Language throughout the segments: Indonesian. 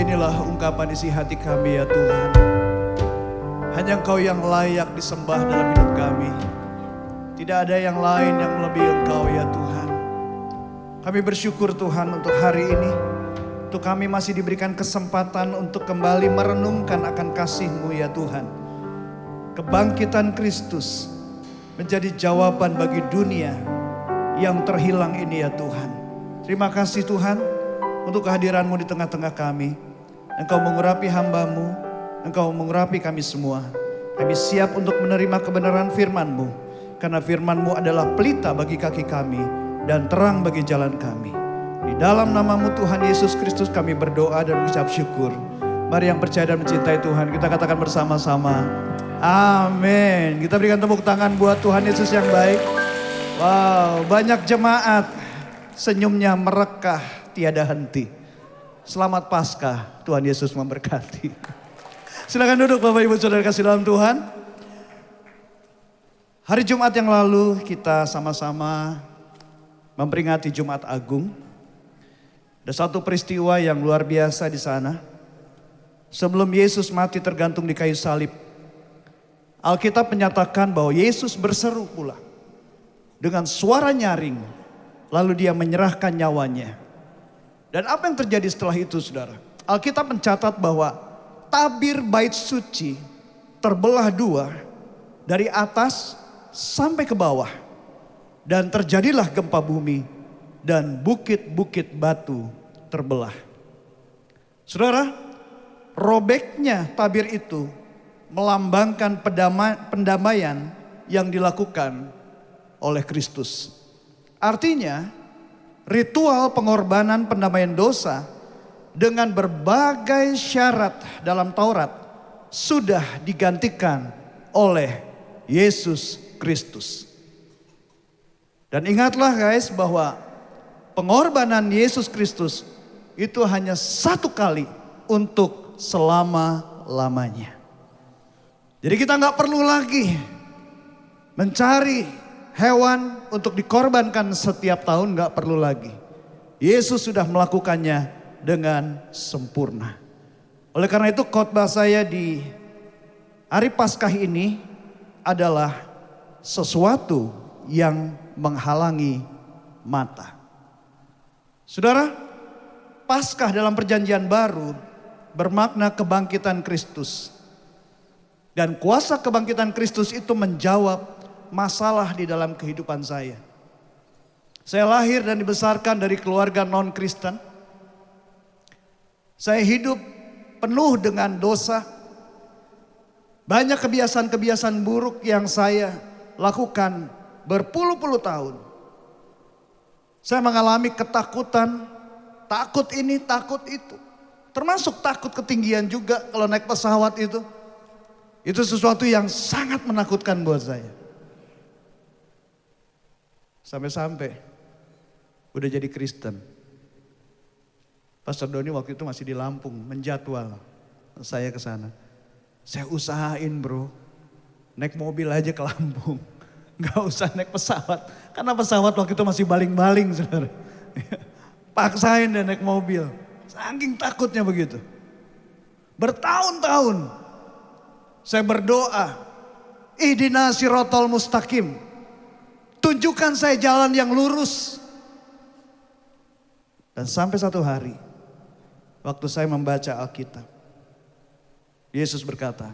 Inilah ungkapan isi hati kami ya Tuhan. Hanya Engkau yang layak disembah dalam hidup kami. Tidak ada yang lain yang melebihi Engkau ya Tuhan. Kami bersyukur Tuhan untuk hari ini. Untuk kami masih diberikan kesempatan untuk kembali merenungkan akan kasih-Mu ya Tuhan. Kebangkitan Kristus menjadi jawaban bagi dunia yang terhilang ini ya Tuhan. Terima kasih Tuhan untuk kehadiran-Mu di tengah-tengah kami. Engkau mengurapi hamba-Mu, Engkau mengurapi kami semua. Kami siap untuk menerima kebenaran firman-Mu. Karena firman-Mu adalah pelita bagi kaki kami dan terang bagi jalan kami. Di dalam nama-Mu Tuhan Yesus Kristus kami berdoa dan mengucap syukur. Mari yang percaya dan mencintai Tuhan, kita katakan bersama-sama. Amin. Kita berikan tepuk tangan buat Tuhan Yesus yang baik. Wow, banyak jemaat senyumnya merekah tiada henti. Selamat Paskah, Tuhan Yesus memberkati. Silakan duduk Bapak Ibu Saudara kasih dalam Tuhan. Hari Jumat yang lalu kita sama-sama memperingati Jumat Agung. Ada satu peristiwa yang luar biasa di sana. Sebelum Yesus mati tergantung di kayu salib, Alkitab menyatakan bahwa Yesus berseru pula dengan suara nyaring, lalu dia menyerahkan nyawanya. Dan apa yang terjadi setelah itu saudara? Alkitab mencatat bahwa tabir bait suci terbelah dua dari atas sampai ke bawah. Dan terjadilah gempa bumi dan bukit-bukit batu terbelah. Saudara, robeknya tabir itu melambangkan pendamaian yang dilakukan oleh Kristus. Artinya ritual pengorbanan pendamaian dosa dengan berbagai syarat dalam Taurat sudah digantikan oleh Yesus Kristus. Dan ingatlah guys bahwa pengorbanan Yesus Kristus itu hanya satu kali untuk selama-lamanya. Jadi kita nggak perlu lagi mencari hewan untuk dikorbankan setiap tahun, gak perlu lagi. Yesus sudah melakukannya dengan sempurna. Oleh karena itu khotbah saya di hari Paskah ini adalah sesuatu yang menghalangi mata. Saudara, Paskah dalam perjanjian baru bermakna kebangkitan Kristus. Dan kuasa kebangkitan Kristus itu menjawab masalah di dalam kehidupan saya. Saya lahir dan dibesarkan dari keluarga non-Kristen. Saya hidup penuh dengan dosa. Banyak kebiasaan-kebiasaan buruk yang saya lakukan berpuluh-puluh tahun. Saya mengalami ketakutan, takut ini, takut itu. Termasuk takut ketinggian juga kalau naik pesawat itu. Itu sesuatu yang sangat menakutkan buat saya. Sampai-sampai udah jadi Kristen. Pastor Doni waktu itu masih di Lampung menjadwal saya ke sana. Saya usahain bro, naik mobil aja ke Lampung. Gak usah naik pesawat. Karena pesawat waktu itu masih baling-baling saudara. Paksain dan naik mobil. Saking takutnya begitu. Bertahun-tahun saya berdoa. Ihdinas siratal mustaqim. Tunjukkan saya jalan yang lurus. Dan sampai satu hari, waktu saya membaca Alkitab, Yesus berkata,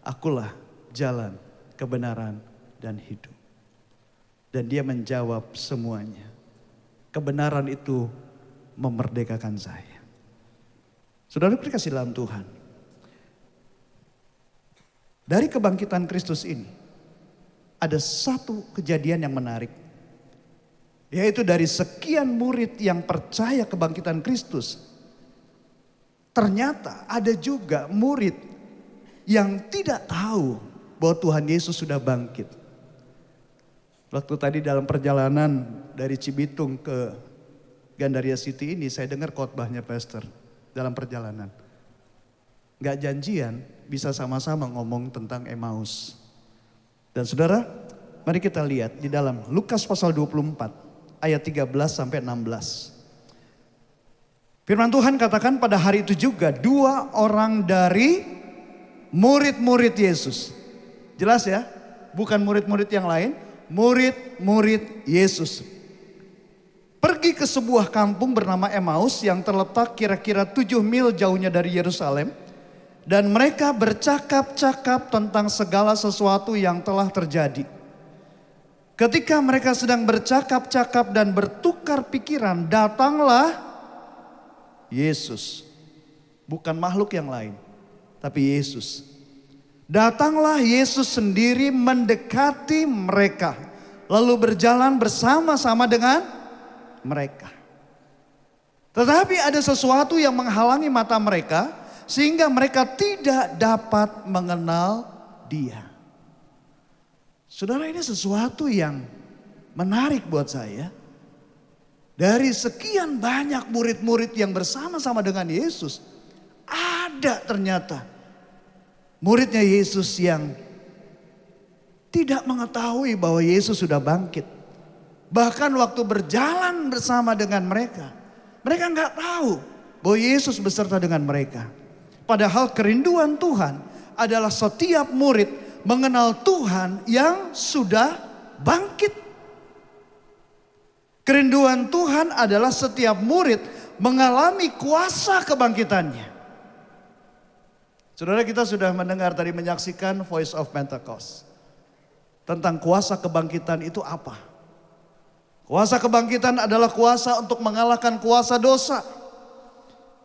akulah jalan, kebenaran, dan hidup. Dan dia menjawab semuanya. Kebenaran itu memerdekakan saya. Saudara dikasih dalam Tuhan. Dari kebangkitan Kristus ini, ada satu kejadian yang menarik. Yaitu dari sekian murid yang percaya kebangkitan Kristus. Ternyata ada juga murid yang tidak tahu bahwa Tuhan Yesus sudah bangkit. Waktu tadi dalam perjalanan dari Cibitung ke Gandaria City ini saya dengar khotbahnya pastor dalam perjalanan. Gak janjian bisa sama-sama ngomong tentang Emmaus. Dan saudara, mari kita lihat di dalam Lukas pasal 24 ayat 13 sampai 16. Firman Tuhan katakan pada hari itu juga 2 orang dari murid-murid Yesus. Jelas ya? Bukan murid-murid yang lain, murid-murid Yesus. Pergi ke sebuah kampung bernama Emmaus yang terletak kira-kira 7 mil jauhnya dari Yerusalem. Dan mereka bercakap-cakap tentang segala sesuatu yang telah terjadi. Ketika mereka sedang bercakap-cakap dan bertukar pikiran, datanglah Yesus. Bukan makhluk yang lain, tapi Yesus. Datanglah Yesus sendiri mendekati mereka. Lalu berjalan bersama-sama dengan mereka. Tetapi ada sesuatu yang menghalangi mata mereka, sehingga mereka tidak dapat mengenal Dia. Saudara, ini sesuatu yang menarik buat saya. Dari sekian banyak murid-murid yang bersama-sama dengan Yesus, ada ternyata muridnya Yesus yang tidak mengetahui bahwa Yesus sudah bangkit. Bahkan waktu berjalan bersama dengan mereka nggak tahu bahwa Yesus beserta dengan mereka. Padahal kerinduan Tuhan adalah setiap murid mengenal Tuhan yang sudah bangkit. Kerinduan Tuhan adalah setiap murid mengalami kuasa kebangkitannya. Saudara, kita sudah mendengar tadi, menyaksikan Voice of Pentecost. Tentang kuasa kebangkitan itu apa? Kuasa kebangkitan adalah kuasa untuk mengalahkan kuasa dosa.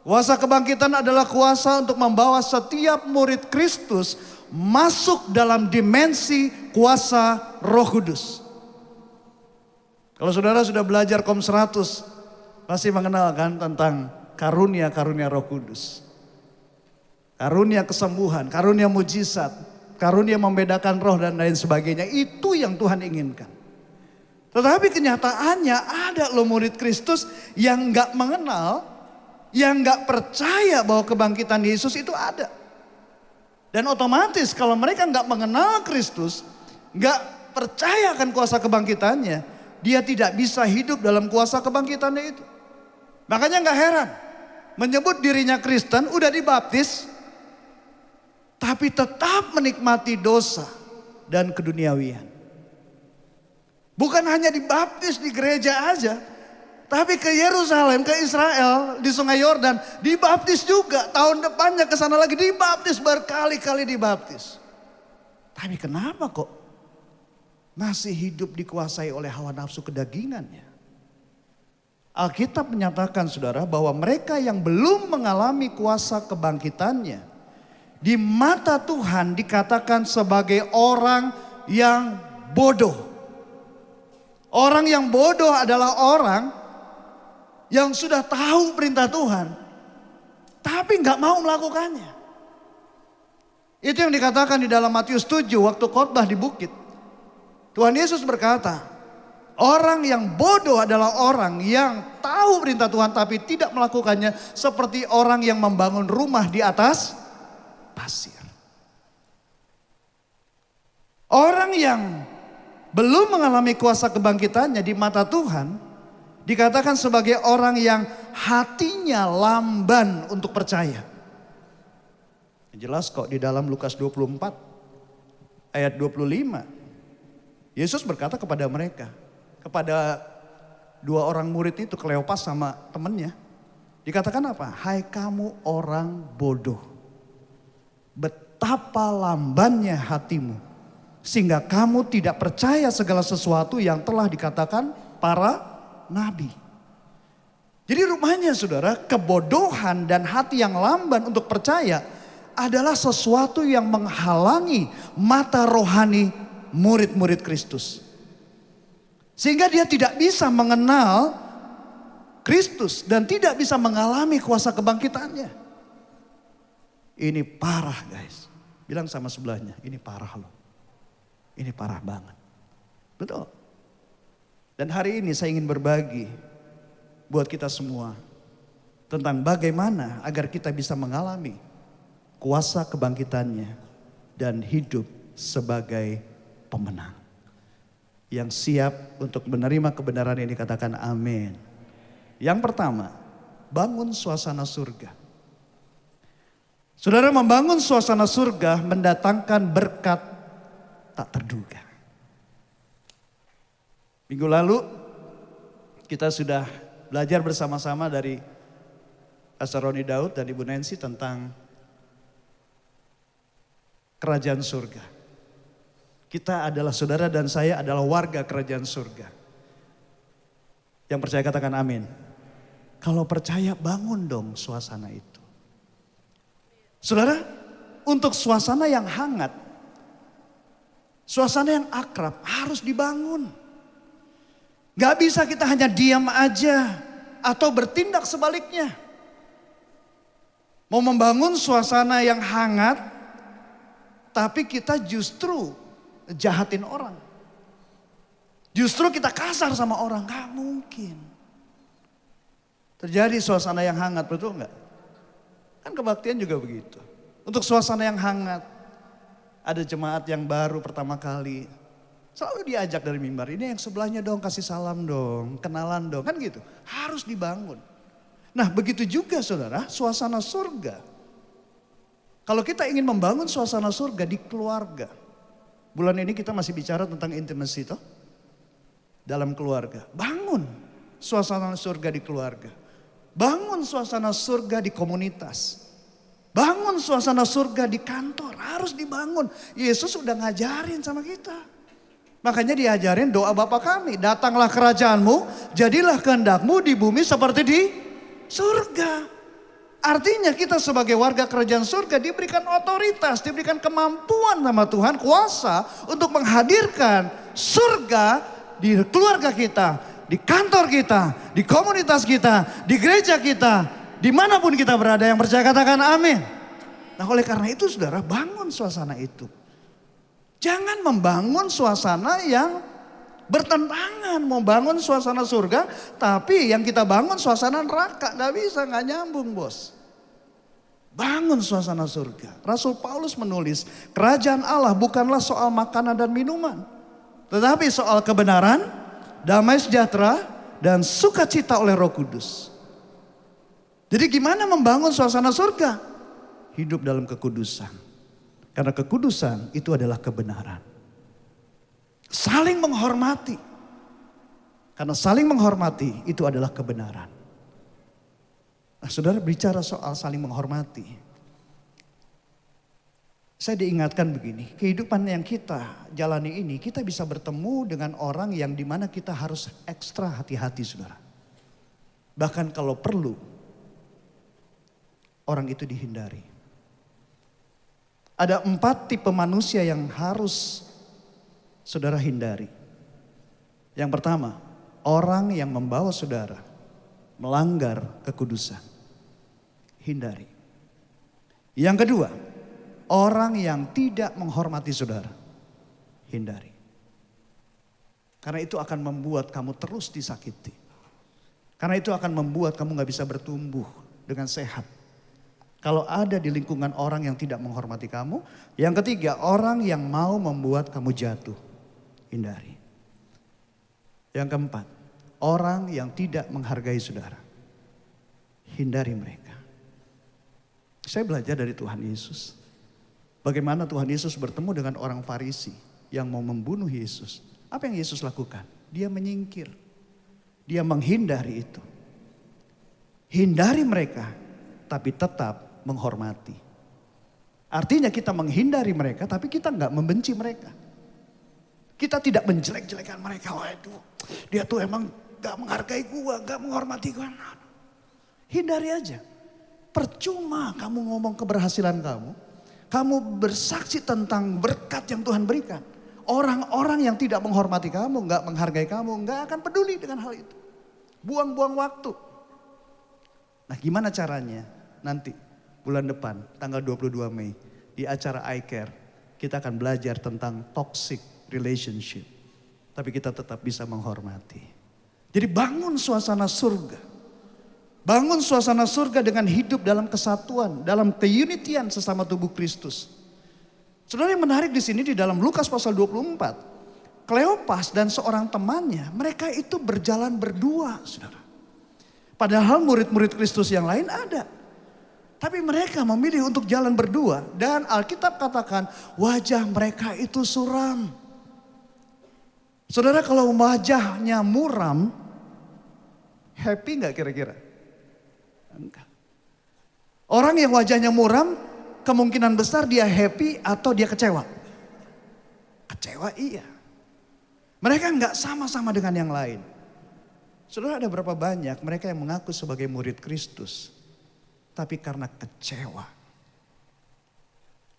Kuasa kebangkitan adalah kuasa untuk membawa setiap murid Kristus masuk dalam dimensi kuasa Roh Kudus. Kalau saudara sudah belajar Kom 100, pasti mengenal kan tentang karunia-karunia Roh Kudus. Karunia kesembuhan, karunia mujizat, karunia membedakan roh dan lain sebagainya. Itu yang Tuhan inginkan. Tetapi kenyataannya ada loh murid Kristus yang gak mengenal, yang gak percaya bahwa kebangkitan Yesus itu ada. Dan otomatis kalau mereka gak mengenal Kristus, gak percaya akan kuasa kebangkitannya, dia tidak bisa hidup dalam kuasa kebangkitannya itu. Makanya gak heran, menyebut dirinya Kristen, udah dibaptis, tapi tetap menikmati dosa dan keduniawian. Bukan hanya dibaptis di gereja aja, tapi ke Yerusalem, ke Israel, di Sungai Yordan, dibaptis juga. Tahun depannya ke sana lagi dibaptis, berkali-kali dibaptis. Tapi kenapa kok masih hidup dikuasai oleh hawa nafsu kedagingannya? Alkitab menyatakan, saudara, bahwa mereka yang belum mengalami kuasa kebangkitannya, di mata Tuhan dikatakan sebagai orang yang bodoh. Orang yang bodoh adalah orang yang sudah tahu perintah Tuhan, tapi nggak mau melakukannya. Itu yang dikatakan di dalam Matius 7 waktu khotbah di bukit. Tuhan Yesus berkata, orang yang bodoh adalah orang yang tahu perintah Tuhan tapi tidak melakukannya, seperti orang yang membangun rumah di atas pasir. Orang yang belum mengalami kuasa kebangkitannya di mata Tuhan dikatakan sebagai orang yang hatinya lamban untuk percaya. Jelas kok di dalam Lukas 24 ayat 25. Yesus berkata kepada mereka, kepada 2 orang murid itu, Kleopas sama temannya. Dikatakan apa? Hai kamu orang bodoh, betapa lambannya hatimu, sehingga kamu tidak percaya segala sesuatu yang telah dikatakan para nabi. Jadi rupanya saudara, kebodohan dan hati yang lamban untuk percaya adalah sesuatu yang menghalangi mata rohani murid-murid Kristus. Sehingga dia tidak bisa mengenal Kristus dan tidak bisa mengalami kuasa kebangkitannya. Ini parah guys. Bilang sama sebelahnya, ini parah loh. Ini parah banget. Betul. Dan hari ini saya ingin berbagi buat kita semua tentang bagaimana agar kita bisa mengalami kuasa kebangkitannya dan hidup sebagai pemenang. Yang siap untuk menerima kebenaran ini katakan amin. Yang pertama, bangun suasana surga. Saudara, membangun suasana surga mendatangkan berkat tak terduga. Minggu lalu kita sudah belajar bersama-sama dari Pastor Roni Daud dan Ibu Nancy tentang kerajaan surga. Kita adalah, saudara dan saya adalah warga kerajaan surga. Yang percaya katakan amin. Kalau percaya bangun dong suasana itu. Saudara, untuk suasana yang hangat, suasana yang akrab harus dibangun. Gak bisa kita hanya diam aja atau bertindak sebaliknya. Mau membangun suasana yang hangat, tapi kita justru jahatin orang. Justru kita kasar sama orang, gak mungkin. Terjadi suasana yang hangat, betul gak? Kan kebaktian juga begitu. Untuk suasana yang hangat, ada jemaat yang baru pertama kali, selalu diajak dari mimbar, ini yang sebelahnya dong, kasih salam dong, kenalan dong, kan gitu. Harus dibangun. Nah begitu juga saudara, suasana surga. Kalau kita ingin membangun suasana surga di keluarga. Bulan ini kita masih bicara tentang intimacy toh. Dalam keluarga. Bangun suasana surga di keluarga. Bangun suasana surga di komunitas. Bangun suasana surga di kantor. Harus dibangun. Yesus sudah ngajarin sama kita. Makanya diajarin doa Bapa kami. Datanglah kerajaanmu, jadilah kehendakmu di bumi seperti di surga. Artinya kita sebagai warga kerajaan surga diberikan otoritas, diberikan kemampuan sama Tuhan, kuasa untuk menghadirkan surga di keluarga kita, di kantor kita, di komunitas kita, di gereja kita, dimanapun kita berada. Yang percaya katakan amin. Nah oleh karena itu saudara, bangun suasana itu. Jangan membangun suasana yang bertentangan, mau bangun suasana surga, tapi yang kita bangun suasana neraka, gak bisa, gak nyambung bos. Bangun suasana surga. Rasul Paulus menulis, kerajaan Allah bukanlah soal makanan dan minuman, tetapi soal kebenaran, damai sejahtera, dan sukacita oleh Roh Kudus. Jadi gimana membangun suasana surga? Hidup dalam kekudusan. Karena kekudusan itu adalah kebenaran. Saling menghormati. Karena saling menghormati itu adalah kebenaran. Nah, saudara bicara soal saling menghormati. Saya diingatkan begini, kehidupan yang kita jalani ini, kita bisa bertemu dengan orang yang dimana kita harus ekstra hati-hati saudara. Bahkan kalau perlu, orang itu dihindari. Ada 4 tipe manusia yang harus saudara hindari. Yang pertama, orang yang membawa saudara melanggar kekudusan. Hindari. Yang kedua, orang yang tidak menghormati saudara. Hindari. Karena itu akan membuat kamu terus disakiti. Karena itu akan membuat kamu gak bisa bertumbuh dengan sehat. Kalau ada di lingkungan orang yang tidak menghormati kamu. Yang ketiga, orang yang mau membuat kamu jatuh. Hindari. Yang keempat, orang yang tidak menghargai saudara. Hindari mereka. Saya belajar dari Tuhan Yesus. Bagaimana Tuhan Yesus bertemu dengan orang Farisi yang mau membunuh Yesus. Apa yang Yesus lakukan? Dia menyingkir. Dia menghindari itu. Hindari mereka, tapi tetap menghormati. Artinya kita menghindari mereka, tapi kita nggak membenci mereka. Kita tidak menjelek-jelekan mereka. Waduh, dia tuh emang gak menghargai gua, gak menghormati gua. Hindari aja. Percuma kamu ngomong keberhasilan kamu. Kamu bersaksi tentang berkat yang Tuhan berikan. Orang-orang yang tidak menghormati kamu, gak menghargai kamu, gak akan peduli dengan hal itu. Buang-buang waktu. Nah gimana caranya? Nanti bulan depan tanggal 22 Mei di acara iCare kita akan belajar tentang toxic relationship. Tapi kita tetap bisa menghormati. Jadi bangun suasana surga. Bangun suasana surga dengan hidup dalam kesatuan, dalam keunitian sesama tubuh Kristus. Saudara, yang menarik di sini di dalam Lukas pasal 24, Kleopas dan seorang temannya, mereka itu berjalan berdua, saudara. Padahal murid-murid Kristus yang lain ada. Tapi mereka memilih untuk jalan berdua. Dan Alkitab katakan wajah mereka itu suram. Saudara, kalau wajahnya muram, happy nggak kira-kira? Enggak. Orang yang wajahnya muram, kemungkinan besar dia happy atau dia kecewa. Kecewa iya. Mereka nggak sama-sama dengan yang lain. Saudara, ada berapa banyak mereka yang mengaku sebagai murid Kristus, tapi karena kecewa,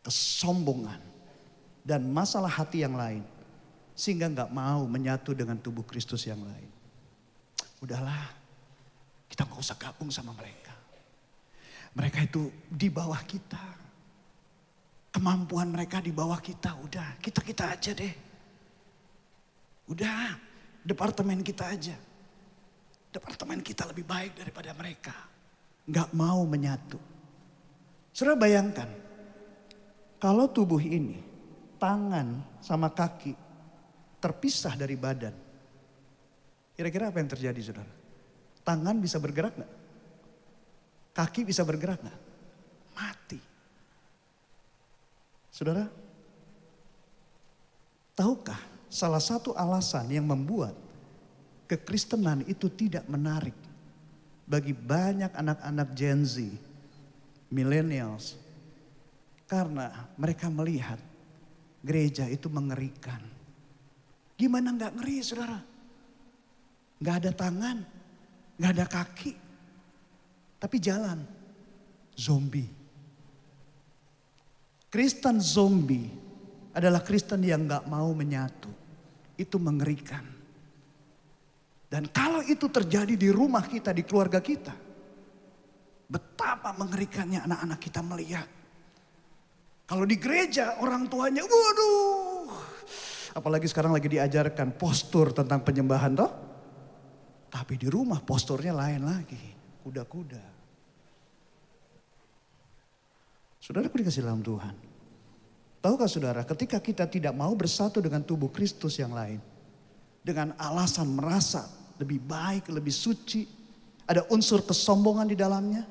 kesombongan, dan masalah hati yang lain, sehingga nggak mau menyatu dengan tubuh Kristus yang lain. Udahlah, kita nggak usah gabung sama mereka. Mereka itu di bawah kita, kemampuan mereka di bawah kita. Udah, kita aja deh. Udah, departemen kita aja. Departemen kita lebih baik daripada mereka. Gak mau menyatu. Saudara bayangkan, kalau tubuh ini, tangan sama kaki terpisah dari badan. Kira-kira apa yang terjadi, saudara? Tangan bisa bergerak gak? Kaki bisa bergerak gak? Mati. Saudara, tahukah salah satu alasan yang membuat kekristenan itu tidak menarik bagi banyak anak-anak Gen Z, millennials, karena mereka melihat gereja itu mengerikan. Gimana nggak ngeri, saudara? Nggak ada tangan, nggak ada kaki, tapi jalan zombie. Kristen zombie adalah Kristen yang nggak mau menyatu. Itu mengerikan. Dan kalau itu terjadi di rumah kita, di keluarga kita, betapa mengerikannya anak-anak kita melihat. Kalau di gereja orang tuanya, waduh. Apalagi sekarang lagi diajarkan postur tentang penyembahan toh. Tapi di rumah posturnya lain lagi, kuda-kuda. Saudaraku dikasih dalam Tuhan. Tahukah saudara, ketika kita tidak mau bersatu dengan tubuh Kristus yang lain, dengan alasan merasa lebih baik, lebih suci, ada unsur kesombongan di dalamnya.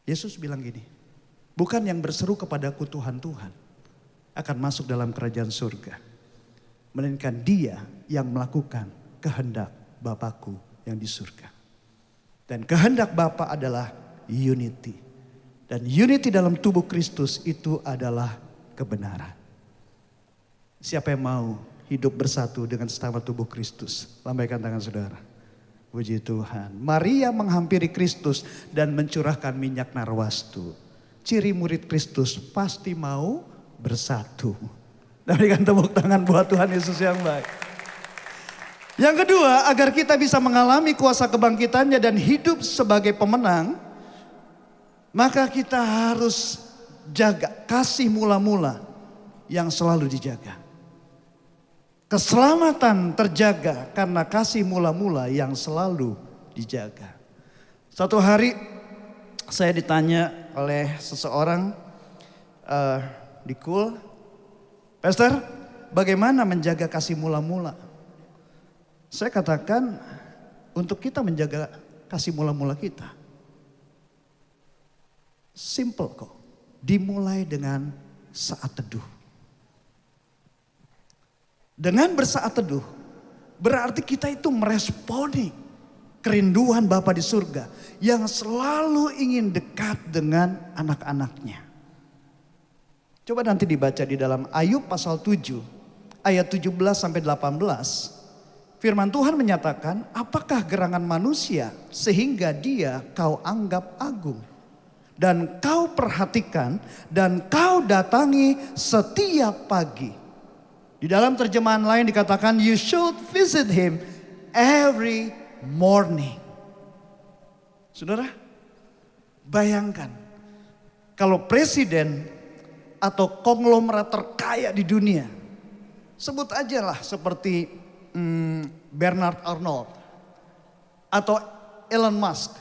Yesus bilang gini, bukan yang berseru kepadaku Tuhan, Tuhan akan masuk dalam kerajaan surga, melainkan dia yang melakukan kehendak Bapakku yang di surga. Dan kehendak Bapa adalah unity. Dan unity dalam tubuh Kristus itu adalah kebenaran. Siapa yang mau hidup bersatu dengan sesama tubuh Kristus? Lambaikan tangan saudara. Puji Tuhan. Maria menghampiri Kristus dan mencurahkan minyak narwastu. Ciri murid Kristus pasti mau bersatu. Dan berikan tepuk tangan buat Tuhan Yesus yang baik. Yang kedua, agar kita bisa mengalami kuasa kebangkitannya dan hidup sebagai pemenang, maka kita harus jaga kasih mula-mula yang selalu dijaga. Keselamatan terjaga karena kasih mula-mula yang selalu dijaga. Suatu hari saya ditanya oleh seseorang di KUL, Pastor, bagaimana menjaga kasih mula-mula? Saya katakan untuk kita menjaga kasih mula-mula kita, simple kok, dimulai dengan saat teduh. Dengan bersaat teduh, berarti kita itu meresponi kerinduan Bapa di surga yang selalu ingin dekat dengan anak-anaknya. Coba nanti dibaca di dalam Ayub pasal 7, ayat 17 sampai 18. Firman Tuhan menyatakan, apakah gerangan manusia sehingga dia kau anggap agung? Dan kau perhatikan dan kau datangi setiap pagi. Di dalam terjemahan lain dikatakan, you should visit him every morning. Saudara, bayangkan kalau presiden atau konglomerat terkaya di dunia, sebut aja lah seperti Bernard Arnault atau Elon Musk,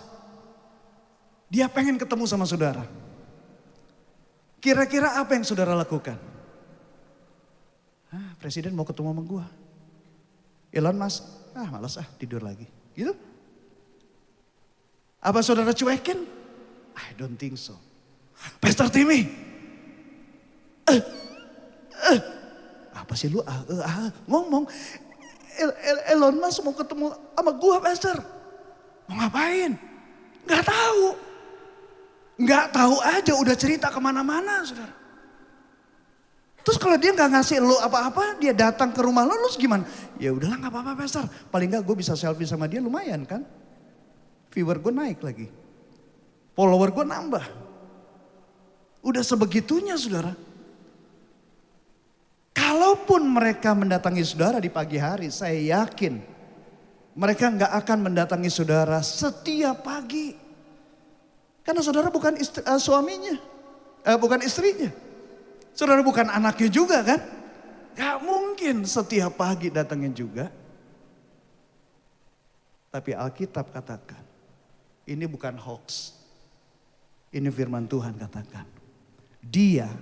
dia pengen ketemu sama saudara. Kira-kira apa yang saudara lakukan? Presiden mau ketemu sama gua. Elon Musk, malas tidur lagi. Gitu. Apa saudara cuekin? I don't think so. Pastor Timmy, apa sih lu ngomong? Elon Musk mau ketemu sama gua, Pastor. Mau ngapain? Gak tahu. Gak tahu aja udah cerita kemana-mana, saudara. Terus kalau dia gak ngasih lu apa-apa, dia datang ke rumah lu gimana? Ya udahlah gak apa-apa, Pastor. Paling gak gue bisa selfie sama dia, lumayan kan? Viewer gue naik lagi. Follower gue nambah. Udah sebegitunya, saudara. Kalaupun mereka mendatangi saudara di pagi hari, saya yakin mereka gak akan mendatangi saudara setiap pagi. Karena saudara bukan suaminya, bukan istrinya. Saudara bukan anaknya juga kan? Gak mungkin setiap pagi datangin juga. Tapi Alkitab katakan, ini bukan hoax. Ini firman Tuhan katakan. Dia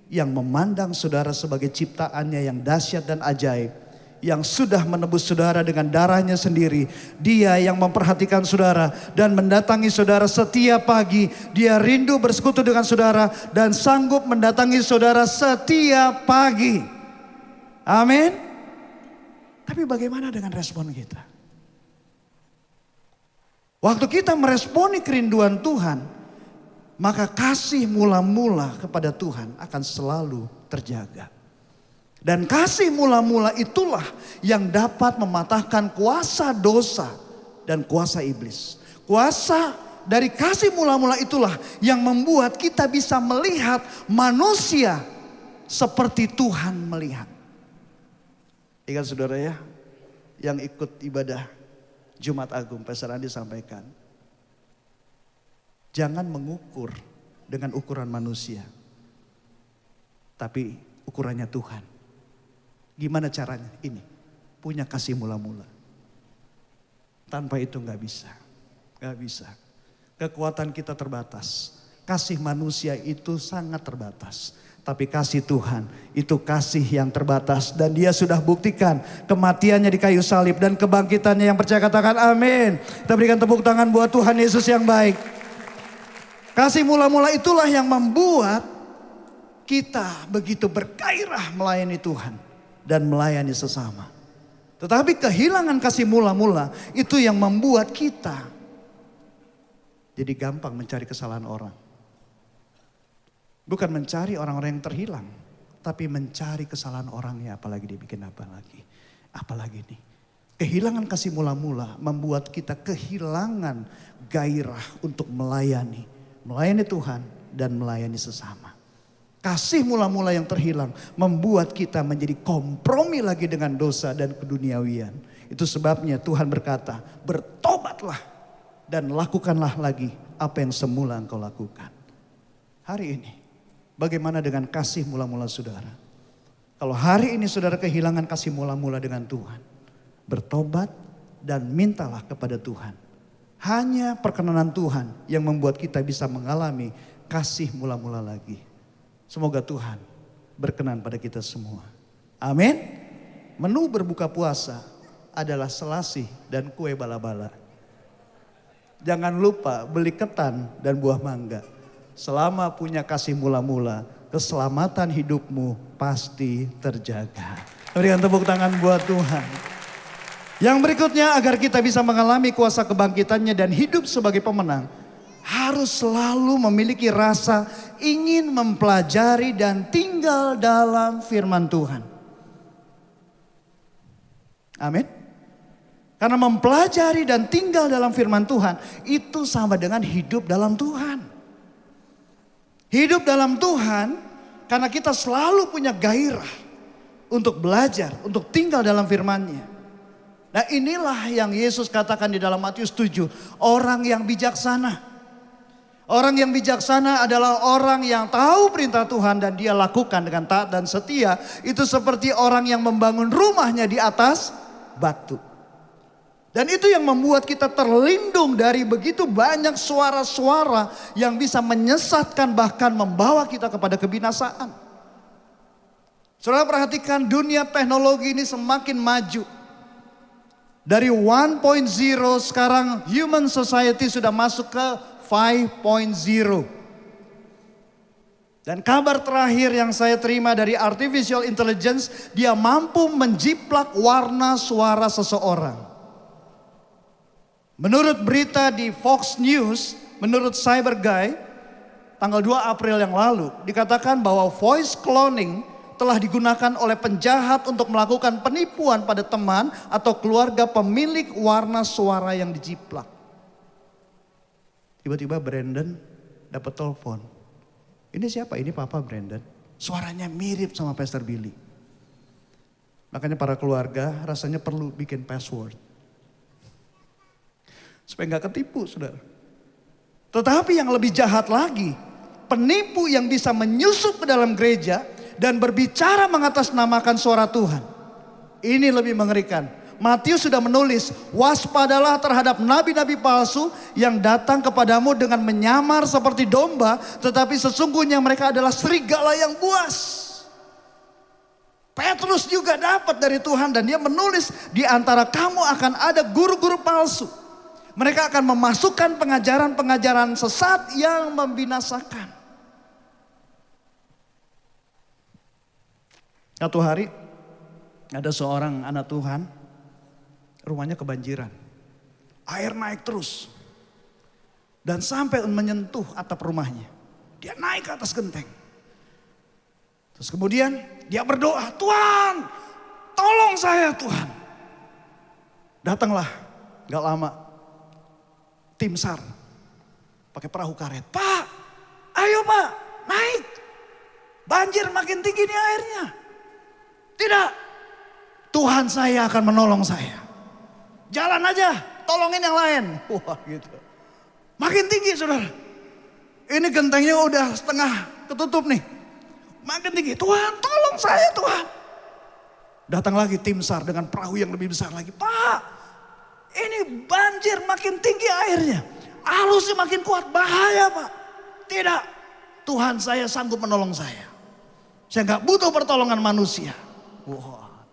yang memandang saudara sebagai ciptaannya yang dahsyat dan ajaib. Yang sudah menebus saudara dengan darahnya sendiri. Dia yang memperhatikan saudara dan mendatangi saudara setiap pagi. Dia rindu bersekutu dengan saudara dan sanggup mendatangi saudara setiap pagi. Amin. Tapi bagaimana dengan respon kita? Waktu kita meresponi kerinduan Tuhan, maka kasih mula-mula kepada Tuhan akan selalu terjaga. Dan kasih mula-mula itulah yang dapat mematahkan kuasa dosa dan kuasa iblis. Kuasa dari kasih mula-mula itulah yang membuat kita bisa melihat manusia seperti Tuhan melihat. Ingat saudara ya, yang ikut ibadah Jumat Agung, Pastor Andi sampaikan. Jangan mengukur dengan ukuran manusia. Tapi ukurannya Tuhan. Gimana caranya? Ini, punya kasih mula-mula. Tanpa itu gak bisa. Gak bisa. Kekuatan kita terbatas. Kasih manusia itu sangat terbatas. Tapi kasih Tuhan itu kasih yang terbatas. Dan dia sudah buktikan kematiannya di kayu salib. Dan kebangkitannya, yang percaya katakan amin. Kita berikan tepuk tangan buat Tuhan Yesus yang baik. Kasih mula-mula itulah yang membuat kita begitu bergairah melayani Tuhan. Dan melayani sesama. Tetapi kehilangan kasih mula-mula itu yang membuat kita jadi gampang mencari kesalahan orang. Bukan mencari orang-orang yang terhilang, tapi mencari kesalahan orangnya, apalagi dia bikin apa lagi. Apalagi nih. Kehilangan kasih mula-mula membuat kita kehilangan gairah untuk melayani Tuhan dan melayani sesama. Kasih mula-mula yang terhilang membuat kita menjadi kompromi lagi dengan dosa dan keduniawian. Itu sebabnya Tuhan berkata, bertobatlah dan lakukanlah lagi apa yang semula engkau lakukan. Hari ini, bagaimana dengan kasih mula-mula saudara? Kalau hari ini saudara kehilangan kasih mula-mula dengan Tuhan, bertobat dan mintalah kepada Tuhan. Hanya perkenanan Tuhan yang membuat kita bisa mengalami kasih mula-mula lagi. Semoga Tuhan berkenan pada kita semua. Amin. Menu berbuka puasa adalah selasih dan kue bala-bala. Jangan lupa beli ketan dan buah mangga. Selama punya kasih mula-mula, keselamatan hidupmu pasti terjaga. Berikan tepuk tangan buat Tuhan. Yang berikutnya, agar kita bisa mengalami kuasa kebangkitannya dan hidup sebagai pemenang, harus selalu memiliki rasa ingin mempelajari dan tinggal dalam firman Tuhan. Amin. Karena mempelajari dan tinggal dalam firman Tuhan itu sama dengan hidup dalam Tuhan. Hidup dalam Tuhan karena kita selalu punya gairah untuk belajar, untuk tinggal dalam firman-Nya. Nah, inilah yang Yesus katakan di dalam Matius 7, orang yang bijaksana. Orang yang bijaksana adalah orang yang tahu perintah Tuhan dan dia lakukan dengan taat dan setia. Itu seperti orang yang membangun rumahnya di atas batu. Dan itu yang membuat kita terlindung dari begitu banyak suara-suara yang bisa menyesatkan, bahkan membawa kita kepada kebinasaan. Saudara perhatikan, dunia teknologi ini semakin maju. Dari 1.0 sekarang human society sudah masuk ke 5.0. Dan kabar terakhir yang saya terima dari artificial intelligence, dia mampu menjiplak warna suara seseorang. Menurut berita di Fox News, menurut Cyber Guy, tanggal 2 April yang lalu, dikatakan bahwa voice cloning telah digunakan oleh penjahat untuk melakukan penipuan pada teman atau keluarga pemilik warna suara yang dijiplak. Tiba-tiba Brandon dapat telepon. Ini siapa? Ini Papa Brandon. Suaranya mirip sama Pastor Billy. Makanya para keluarga rasanya perlu bikin password. Supaya nggak ketipu, saudara. Tetapi yang lebih jahat lagi, penipu yang bisa menyusup ke dalam gereja dan berbicara mengatasnamakan suara Tuhan. Ini lebih mengerikan. Matius sudah menulis, waspadalah terhadap nabi-nabi palsu yang datang kepadamu dengan menyamar seperti domba, tetapi sesungguhnya mereka adalah serigala yang buas. Petrus juga dapat dari Tuhan dan dia menulis, di antara kamu akan ada guru-guru palsu. Mereka akan memasukkan pengajaran-pengajaran sesat yang membinasakan. Satu hari ada seorang anak Tuhan, rumahnya kebanjiran. Air naik terus. Dan sampai menyentuh atap rumahnya. Dia naik ke atas genteng. Terus kemudian dia berdoa, Tuhan tolong saya Tuhan. Datanglah gak lama tim SAR pakai perahu karet. Pak, ayo Pak, naik. Banjir makin tinggi nih airnya. Tidak, Tuhan saya akan menolong saya. Jalan aja, tolongin yang lain. Wah gitu. Makin tinggi saudara. Ini gentengnya udah setengah ketutup nih. Makin tinggi, Tuhan tolong saya Tuhan. Datang lagi tim SAR dengan perahu yang lebih besar lagi. Pak, ini banjir makin tinggi airnya. Arusnya makin kuat, bahaya Pak. Tidak, Tuhan saya sanggup menolong saya. Saya gak butuh pertolongan manusia. Wah,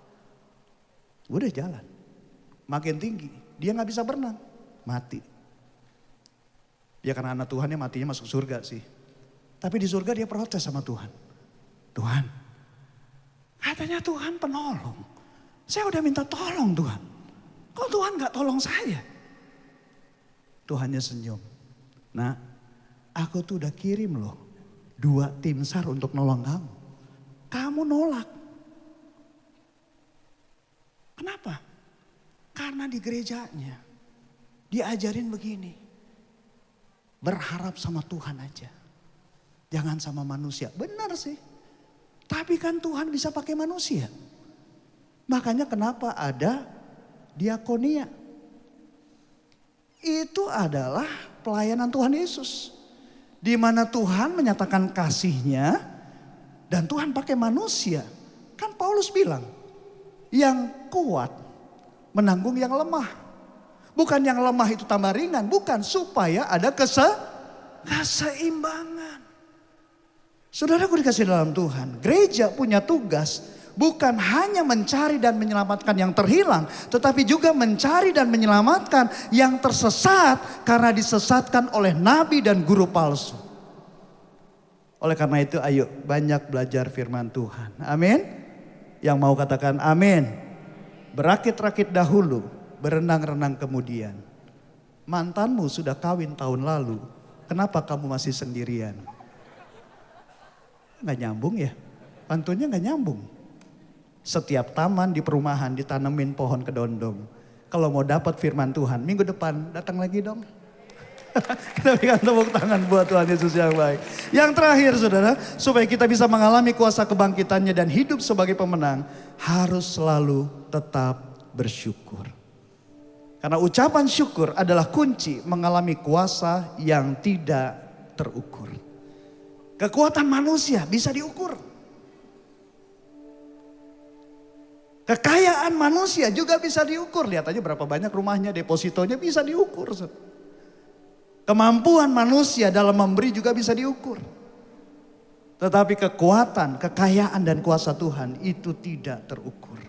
udah jalan. Makin tinggi, dia gak bisa berenang. Mati. Ya karena anak Tuhan yang matinya masuk surga sih. Tapi di surga dia protes sama Tuhan. Tuhan, katanya Tuhan penolong. Saya udah minta tolong Tuhan. Kok Tuhan gak tolong saya? Tuhannya senyum. Nah, aku tuh udah kirim loh 2 tim SAR untuk nolong kamu. Kamu nolak. Kenapa? Karena di gerejanya diajarin begini. Berharap sama Tuhan aja. Jangan sama manusia. Benar sih. Tapi kan Tuhan bisa pakai manusia. Makanya kenapa ada diakonia. Itu adalah pelayanan Tuhan Yesus. Di mana Tuhan menyatakan kasihnya dan Tuhan pakai manusia. Kan Paulus bilang, yang kuat menanggung yang lemah. Bukan yang lemah itu tambah ringan, bukan, supaya ada keseimbangan. Saudaraku dikasih dalam Tuhan, gereja punya tugas bukan hanya mencari dan menyelamatkan yang terhilang, tetapi juga mencari dan menyelamatkan yang tersesat karena disesatkan oleh nabi dan guru palsu. Oleh karena itu ayo banyak belajar firman Tuhan. Amin. Yang mau katakan amin. Berakit-rakit dahulu, berenang-renang kemudian. Mantanmu sudah kawin tahun lalu, kenapa kamu masih sendirian? Nggak nyambung ya, pantunnya nggak nyambung. Setiap taman di perumahan ditanemin pohon kedondong. Kalau mau dapat firman Tuhan, minggu depan datang lagi dong. Kita berikan tepuk tangan buat Tuhan Yesus yang baik. Yang terakhir saudara, supaya kita bisa mengalami kuasa kebangkitannya dan hidup sebagai pemenang, harus selalu tetap bersyukur. Karena ucapan syukur adalah kunci mengalami kuasa yang tidak terukur. Kekuatan manusia bisa diukur. Kekayaan manusia juga bisa diukur. Lihat aja berapa banyak rumahnya, depositonya bisa diukur. Kemampuan manusia dalam memberi juga bisa diukur. Tetapi kekuatan, kekayaan dan kuasa Tuhan itu tidak terukur.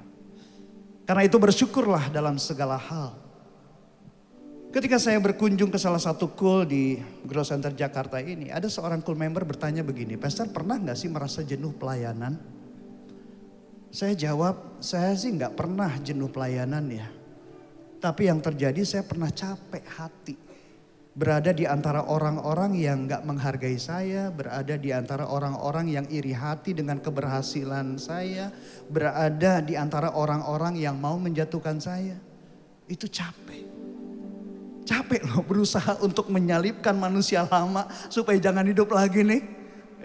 Karena itu bersyukurlah dalam segala hal. Ketika saya berkunjung ke salah satu cool di Grow Center Jakarta ini, ada seorang cool member bertanya begini, Pastor pernah gak sih merasa jenuh pelayanan? Saya jawab, saya sih gak pernah jenuh pelayanan ya. Tapi yang terjadi saya pernah capek hati. Berada di antara orang-orang yang gak menghargai saya, berada di antara orang-orang yang iri hati dengan keberhasilan saya, berada di antara orang-orang yang mau menjatuhkan saya. Itu capek. Capek loh berusaha untuk menyalibkan manusia lama supaya jangan hidup lagi nih.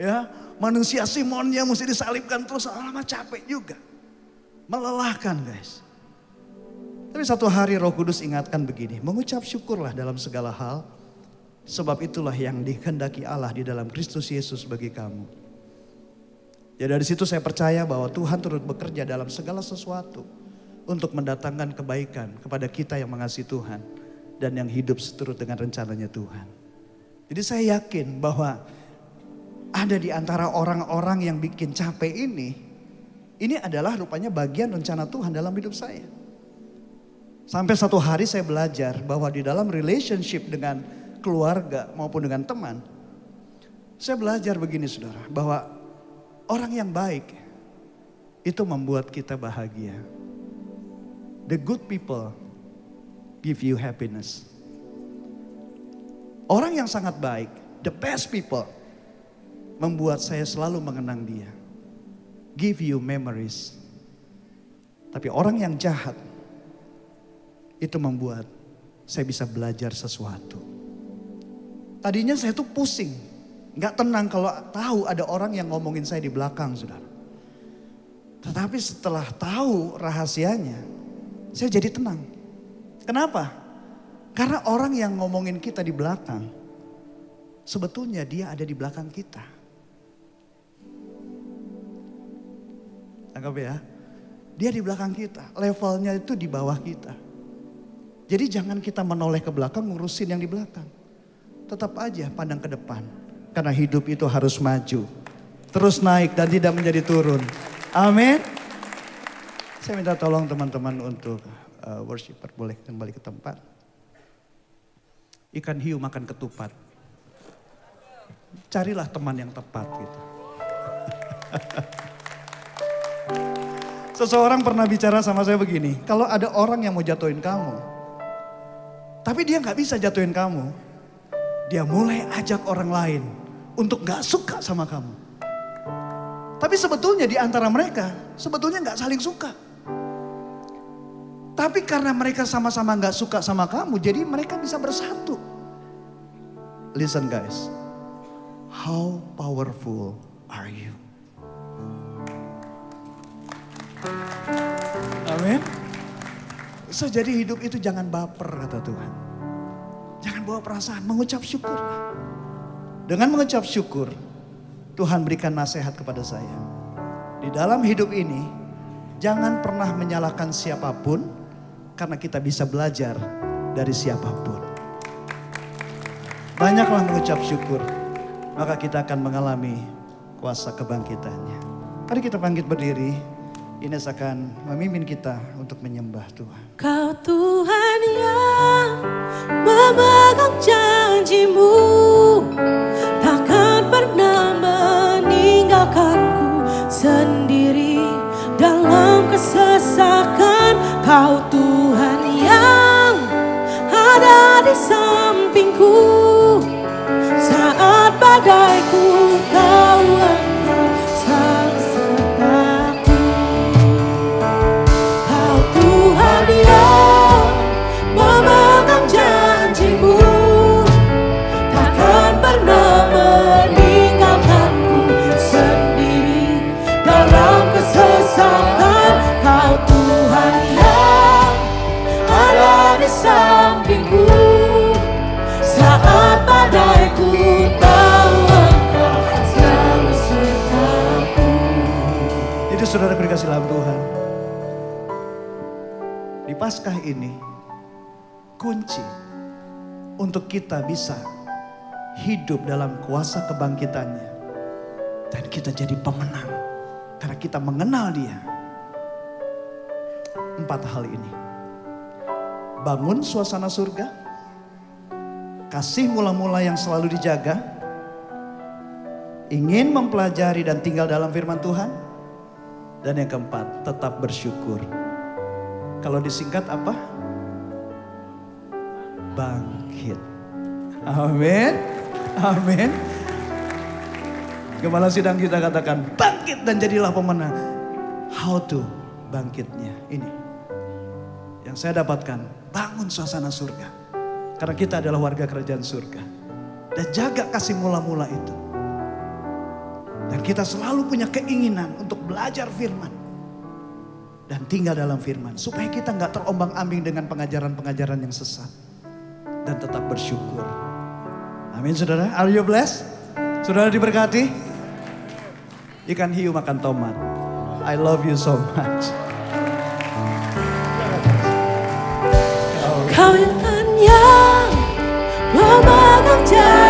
Ya, manusia Simonnya mesti disalibkan terus lama, capek juga. Melelahkan guys. Tapi satu hari Roh Kudus ingatkan begini, mengucap syukurlah dalam segala hal. Sebab itulah yang dikehendaki Allah di dalam Kristus Yesus bagi kamu. Ya dari situ saya percaya bahwa Tuhan turut bekerja dalam segala sesuatu untuk mendatangkan kebaikan kepada kita yang mengasihi Tuhan dan yang hidup seturut dengan rencananya Tuhan. Jadi saya yakin bahwa ada di antara orang-orang yang bikin capek ini adalah rupanya bagian rencana Tuhan dalam hidup saya. Sampai satu hari saya belajar bahwa di dalam relationship dengan keluarga maupun dengan teman, saya belajar begini saudara, bahwa orang yang baik itu membuat kita bahagia. The good people give you happiness. Orang yang sangat baik, the best people, membuat saya selalu mengenang dia. Give you memories. Tapi orang yang jahat, itu membuat saya bisa belajar sesuatu. Tadinya saya tuh pusing, gak tenang kalau tahu ada orang yang ngomongin saya di belakang saudara. Tetapi setelah tahu rahasianya, saya jadi tenang. Kenapa? Karena orang yang ngomongin kita di belakang, sebetulnya dia ada di belakang kita. Anggap ya, dia di belakang kita, levelnya itu di bawah kita. Jadi jangan kita menoleh ke belakang ngurusin yang di belakang. Tetap aja pandang ke depan. Karena hidup itu harus maju, terus naik dan tidak menjadi turun. Amin. Saya minta tolong teman-teman untuk worshiper boleh kembali ke tempat. Ikan hiu makan ketupat. Carilah teman yang tepat gitu. Seseorang pernah bicara sama saya begini, kalau ada orang yang mau jatuhin kamu, tapi dia gak bisa jatuhin kamu, dia mulai ajak orang lain untuk gak suka sama kamu. Tapi sebetulnya di antara mereka, sebetulnya gak saling suka. Tapi karena mereka sama-sama gak suka sama kamu, jadi mereka bisa bersatu. Listen guys, how powerful are you? Amin. So jadi hidup itu jangan baper kata Tuhan. Jangan bawa perasaan, mengucap syukur. Dengan mengucap syukur, Tuhan berikan nasihat kepada saya. Di dalam hidup ini, jangan pernah menyalahkan siapapun. Karena kita bisa belajar dari siapapun. Banyaklah mengucap syukur. Maka kita akan mengalami kuasa kebangkitannya. Mari kita bangkit berdiri. Ines akan memimpin kita untuk menyembah Tuhan. Kau Tuhan yang memegang janji-Mu, takkan pernah meninggalkanku sendiri dalam kesesakan. Kau Tuhan yang ada di sampingku saat badaiku, Kau engkau selalu sertaku. Kau Tuhan yang memegang janji-Mu, takkan pernah meninggalkanku sendiri dalam kesesakan. Kau Tuhan yang ada di sampingku saat badaiku, tahu Engkau selalu sertaku. Jadi saudara dikasih dalam Tuhan. Di Paskah ini kunci untuk kita bisa hidup dalam kuasa kebangkitannya. Dan kita jadi pemenang karena kita mengenal Dia. 4 hal ini. Bangun suasana surga, kasih mula-mula yang selalu dijaga, ingin mempelajari dan tinggal dalam firman Tuhan, dan yang keempat, tetap bersyukur. Kalau disingkat apa? Bangkit. Amin. Amin. Gembala sidang kita katakan, bangkit dan jadilah pemenang. How to bangkitnya? Ini yang saya dapatkan, bangun suasana surga. Karena kita adalah warga kerajaan surga. Dan jaga kasih mula-mula itu. Dan kita selalu punya keinginan untuk belajar firman. Dan tinggal dalam firman. Supaya kita gak terombang-ambing dengan pengajaran-pengajaran yang sesat. Dan tetap bersyukur. Amin saudara. Are you blessed? Saudara diberkati? Ikan hiu makan tomat. I love you so much. Kau yang memegang janji.